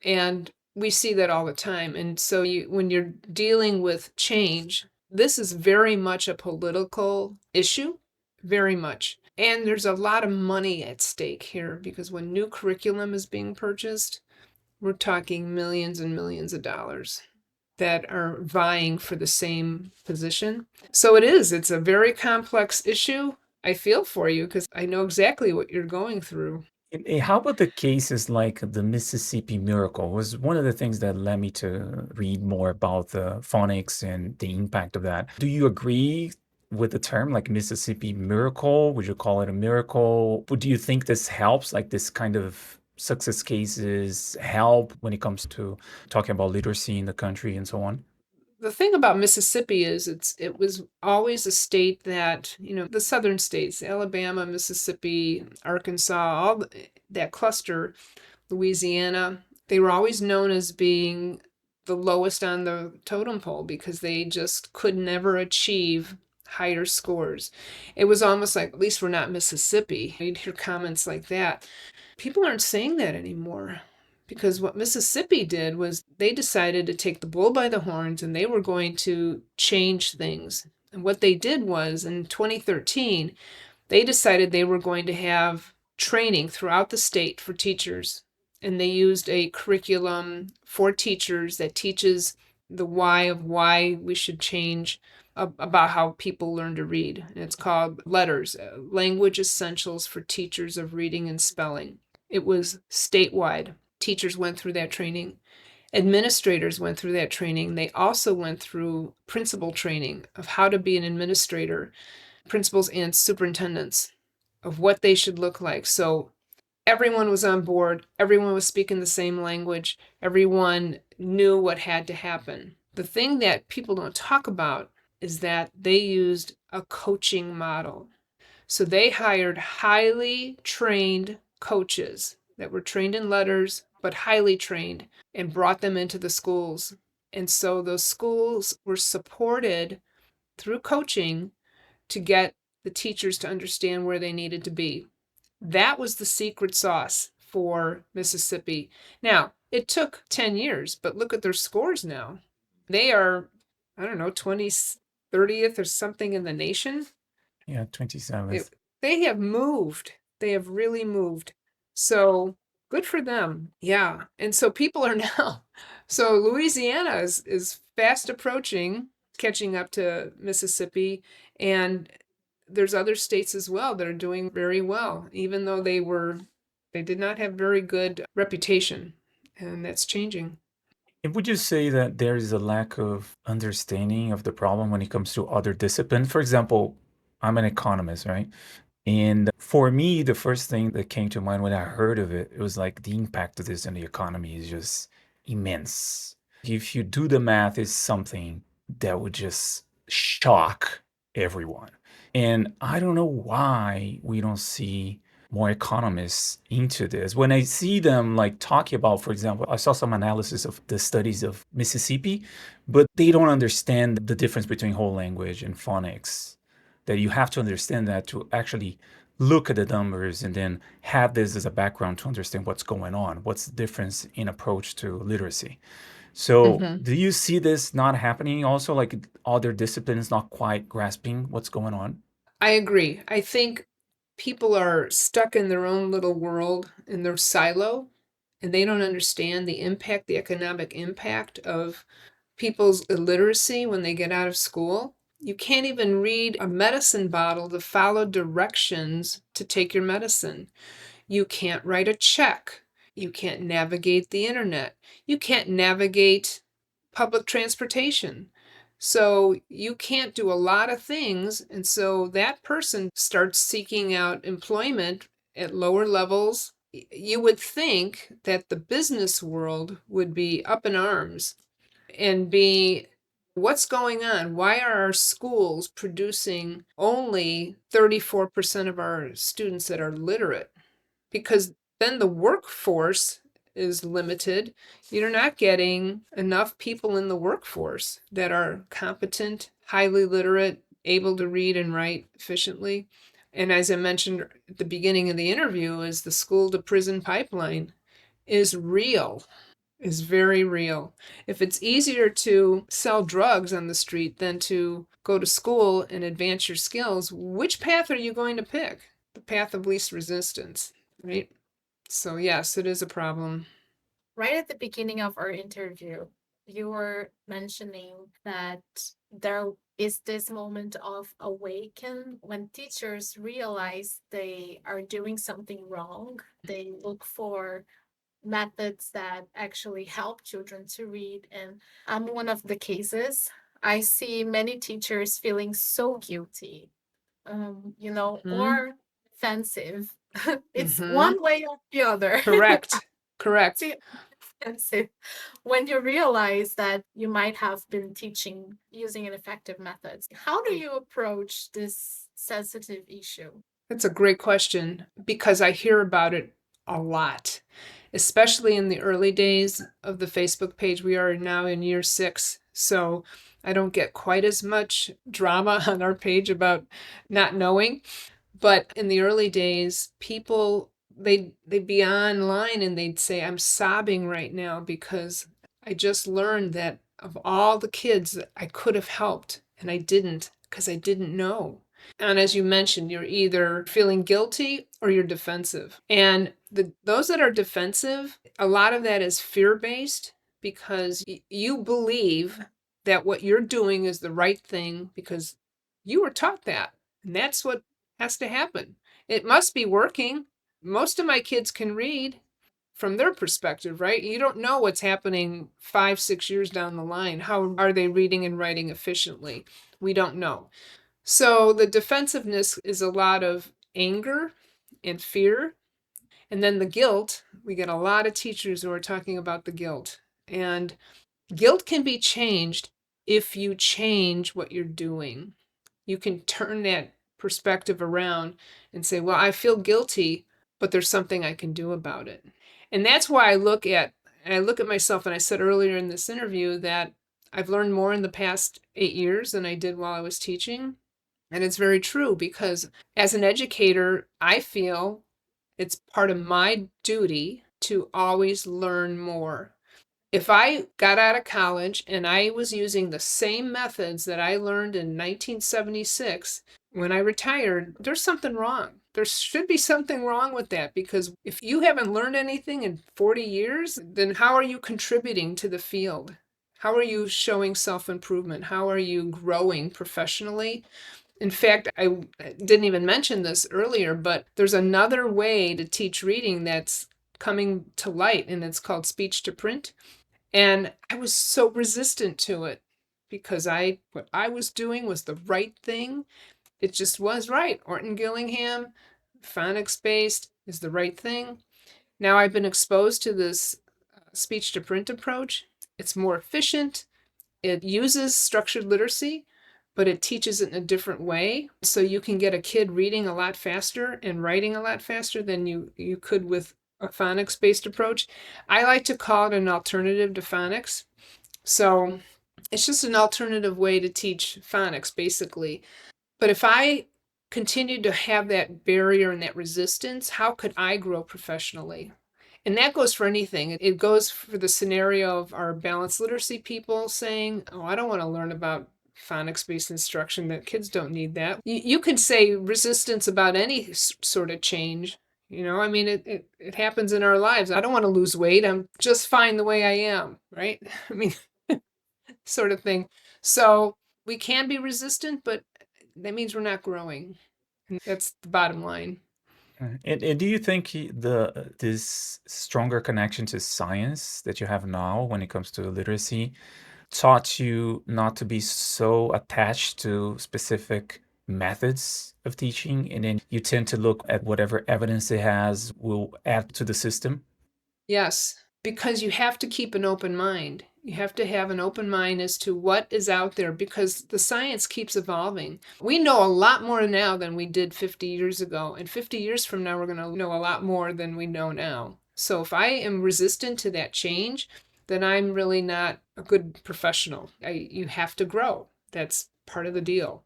And we see that all the time. And so when you're dealing with change, this is very much a political issue, very much. And there's a lot of money at stake here, because when new curriculum is being purchased, we're talking millions and millions of dollars that are vying for the same position. So it's a very complex issue. I feel for you because I know exactly what you're going through. How about the cases like the Mississippi Miracle? Was one of the things that led me to read more about the phonics and the impact of that. Do you agree with the term like Mississippi Miracle? Would you call it a miracle? Do you think this helps, like this kind of success cases help when it comes to talking about literacy in the country and so on? The thing about Mississippi is it was always a state that, the southern states, Alabama, Mississippi, Arkansas, that cluster, Louisiana, they were always known as being the lowest on the totem pole because they just could never achieve higher scores. It was almost like, at least we're not Mississippi. You'd hear comments like that. People aren't saying that anymore because what Mississippi did was they decided to take the bull by the horns and they were going to change things. And what they did was in 2013, they decided they were going to have training throughout the state for teachers. And they used a curriculum for teachers that teaches the why of why we should change about how people learn to read. And it's called Letters, Language Essentials for Teachers of Reading and Spelling. It was statewide. Teachers went through that training. Administrators went through that training. They also went through principal training of how to be an administrator, principals and superintendents, of what they should look like. So everyone was on board. Everyone was speaking the same language. Everyone knew what had to happen. The thing that people don't talk about is that they used a coaching model. So they hired highly trained coaches that were trained in letters, but highly trained, and brought them into the schools. And so those schools were supported through coaching to get the teachers to understand where they needed to be. That was the secret sauce for Mississippi. Now, it took 10 years, but look at their scores now. They are, 20th, 30th or something in the nation. Yeah, 27th. They have moved. They have really moved. So good for them. Yeah. And so people are now. So Louisiana is fast approaching, catching up to Mississippi. And there's other states as well that are doing very well, even though they did not have very good reputation. And that's changing. And would you say that there is a lack of understanding of the problem when it comes to other disciplines? For example, I'm an economist, right? And for me, the first thing that came to mind when I heard of it, it was like the impact of this on the economy is just immense. If you do the math, it's something that would just shock everyone. And I don't know why we don't see more economists into this. When I see them like talking about, for example, I saw some analysis of the studies of Mississippi, but they don't understand the difference between whole language and phonics. That you have to understand that to actually look at the numbers and then have this as a background to understand what's going on. What's the difference in approach to literacy? So do you see this not happening also, like other disciplines not quite grasping what's going on? I agree. I think people are stuck in their own little world, in their silo, and they don't understand the impact, the economic impact of people's illiteracy when they get out of school. You can't even read a medicine bottle to follow directions to take your medicine. You can't write a check. You can't navigate the internet. You can't navigate public transportation. So you can't do a lot of things. And so that person starts seeking out employment at lower levels. You would think that the business world would be up in arms and be, what's going on? Why are our schools producing only 34% of our students that are literate? Because then the workforce is limited. You're not getting enough people in the workforce that are competent, highly literate, able to read and write efficiently. And as I mentioned at the beginning of the interview, is the school to prison pipeline is real, is very real. If it's easier to sell drugs on the street than to go to school and advance your skills, which path are you going to pick? The path of least resistance, right? So yes, it is a problem. Right at the beginning of our interview, you were mentioning that there is this moment of awaken when teachers realize they are doing something wrong. They look for methods that actually help children to read. And I'm one of the cases. I see many teachers feeling so guilty, Mhm. or offensive. It's Mhm. one way or the other. Correct. Correct. See, expensive when you realize that you might have been teaching using ineffective methods. How do you approach this sensitive issue? That's a great question because I hear about it a lot, especially in the early days of the Facebook page. We are now in year 6, so I don't get quite as much drama on our page about not knowing. But in the early days, people they'd be online and they'd say, "I'm sobbing right now because I just learned that of all the kids that I could have helped and I didn't because I didn't know." And as you mentioned, you're either feeling guilty or you're defensive. And those that are defensive, a lot of that is fear-based because you believe that what you're doing is the right thing because you were taught that. And that's what has to happen. It must be working. Most of my kids can read from their perspective, right? You don't know what's happening 5, 6 years down the line. How are they reading and writing efficiently? We don't know. So the defensiveness is a lot of anger and fear. And then the guilt, we get a lot of teachers who are talking about the guilt. And guilt can be changed if you change what you're doing. You can turn that perspective around and say, well, I feel guilty, but there's something I can do about it. And that's why I look at myself, and I said earlier in this interview that I've learned more in the past 8 years than I did while I was teaching. And it's very true because as an educator, I feel it's part of my duty to always learn more. If I got out of college and I was using the same methods that I learned in 1976, when I retired, there's something wrong. There should be something wrong with that because if you haven't learned anything in 40 years, then how are you contributing to the field? How are you showing self-improvement? How are you growing professionally? In fact, I didn't even mention this earlier, but there's another way to teach reading that's coming to light, and it's called speech to print. And I was so resistant to it because what I was doing was the right thing. It just was right. Orton Gillingham, phonics based, is the right thing. Now I've been exposed to this speech to print approach. It's more efficient. It uses structured literacy, but it teaches it in a different way. So you can get a kid reading a lot faster and writing a lot faster than you could with a phonics-based approach. I like to call it an alternative to phonics. So it's just an alternative way to teach phonics, basically. But if I continued to have that barrier and that resistance, how could I grow professionally? And that goes for anything. It goes for the scenario of our balanced literacy people saying, oh, I don't want to learn about phonics-based instruction. That kids don't need that. You could say resistance about any sort of change. I mean, it happens in our lives. I don't want to lose weight. I'm just fine the way I am, right? I mean, sort of thing. So we can be resistant, but that means we're not growing. And that's the bottom line. And do you think this stronger connection to science that you have now when it comes to literacy taught you not to be so attached to specific methods of teaching, and then you tend to look at whatever evidence it has will add to the system? Yes, because you have to keep an open mind. You have to have an open mind as to what is out there because the science keeps evolving. We know a lot more now than we did 50 years ago. And 50 years from now, we're going to know a lot more than we know now. So if I am resistant to that change, then I'm really not a good professional. You have to grow. That's part of the deal.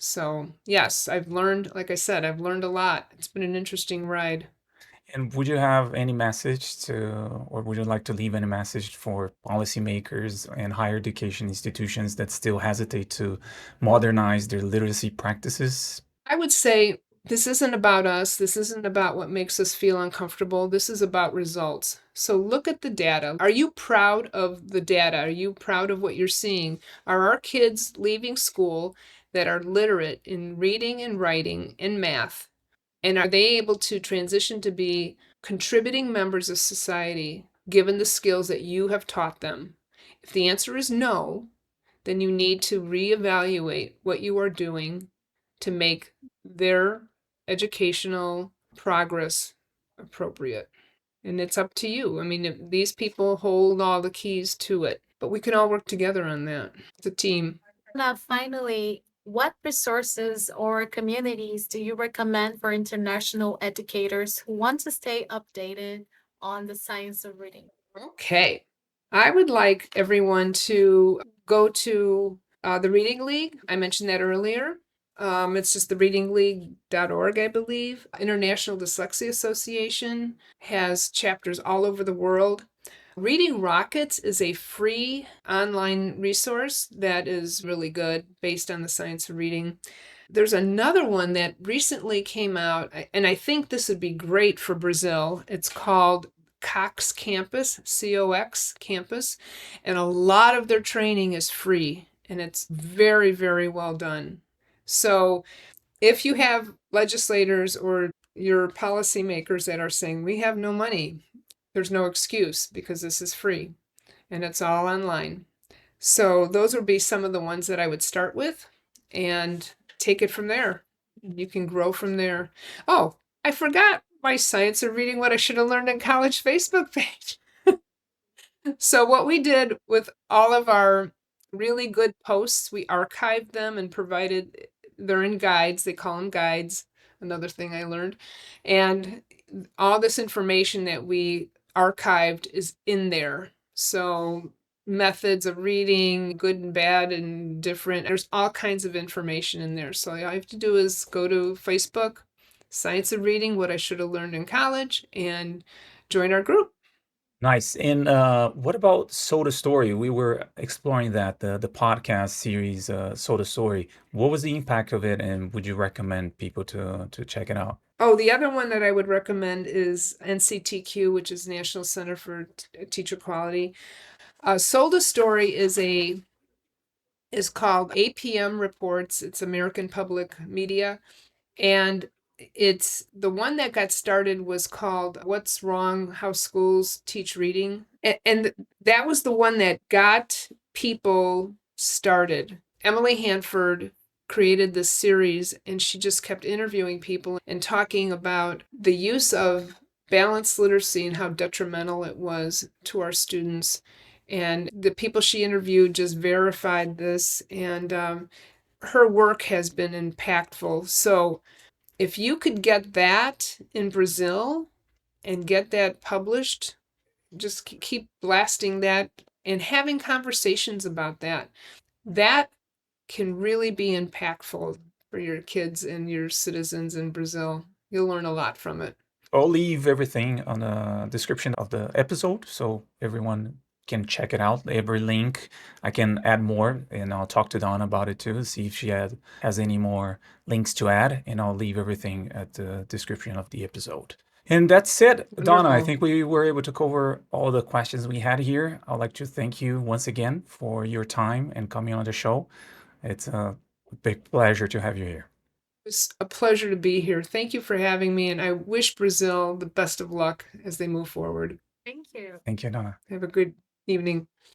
So yes, I've learned, like I said, I've learned a lot. It's been an interesting ride. And would you have any message or would you like to leave any message for policymakers and higher education institutions that still hesitate to modernize their literacy practices? I would say this isn't about us. This isn't about what makes us feel uncomfortable. This is about results. So look at the data. Are you proud of the data? Are you proud of what you're seeing? Are our kids leaving school that are literate in reading and writing and math? And are they able to transition to be contributing members of society given the skills that you have taught them? If the answer is no, then you need to reevaluate what you are doing to make their educational progress appropriate. And it's up to you. I mean, these people hold all the keys to it, but we can all work together on that. It's a team. Now, finally, what resources or communities do you recommend for international educators who want to stay updated on the science of reading? Okay. I would like everyone to go to the Reading League. I mentioned that earlier. It's just the readingleague.org, I believe. International Dyslexia Association has chapters all over the world. Reading Rockets is a free online resource that is really good based on the science of reading. There's another one that recently came out, and I think this would be great for Brazil. It's called Cox Campus, COX Campus, and a lot of their training is free, and it's very, very well done. So if you have legislators or your policymakers that are saying, we have no money, there's no excuse because this is free and it's all online. So those would be some of the ones that I would start with and take it from there. You can grow from there. Oh, I forgot my Science of Reading What I Should Have Learned in College Facebook page. So what we did with all of our really good posts, we archived them and provided, they're in guides, they call them guides, another thing I learned. And all this information that we archived is in there. So methods of reading, good and bad and different. There's all kinds of information in there. So all you have to do is go to Facebook, Science of Reading, What I Should Have Learned in College, and join our group. Nice. And what about Soda Story? We were exploring that, the podcast series, Soda Story. What was the impact of it, and would you recommend people to check it out? Oh, the other one that I would recommend is NCTQ, which is National Center for Teacher Quality. Soda Story is called APM Reports. It's American Public Media, and it's the one that got started was called What's Wrong, How Schools Teach Reading. And that was the one that got people started. Emily Hanford created this series, and she just kept interviewing people and talking about the use of balanced literacy and how detrimental it was to our students. And the people she interviewed just verified this, and her work has been impactful. So if you could get that in Brazil and get that published, just keep blasting that and having conversations about that. That can really be impactful for your kids and your citizens in Brazil. You'll learn a lot from it. I'll leave everything on the description of the episode so everyone can check it out. Every link, I can add more, and I'll talk to Donna about it too, see if she has any more links to add, and I'll leave everything at the description of the episode. And that's it, Donna. I Wonderful. think we were able to cover all the questions we had here. I'd like to thank you once again for your time and coming on the show. It's a big pleasure to have you here. It's a pleasure to be here. Thank you for having me, and I wish Brazil the best of luck as they move forward. Thank you. Thank you, Donna. Have a good evening.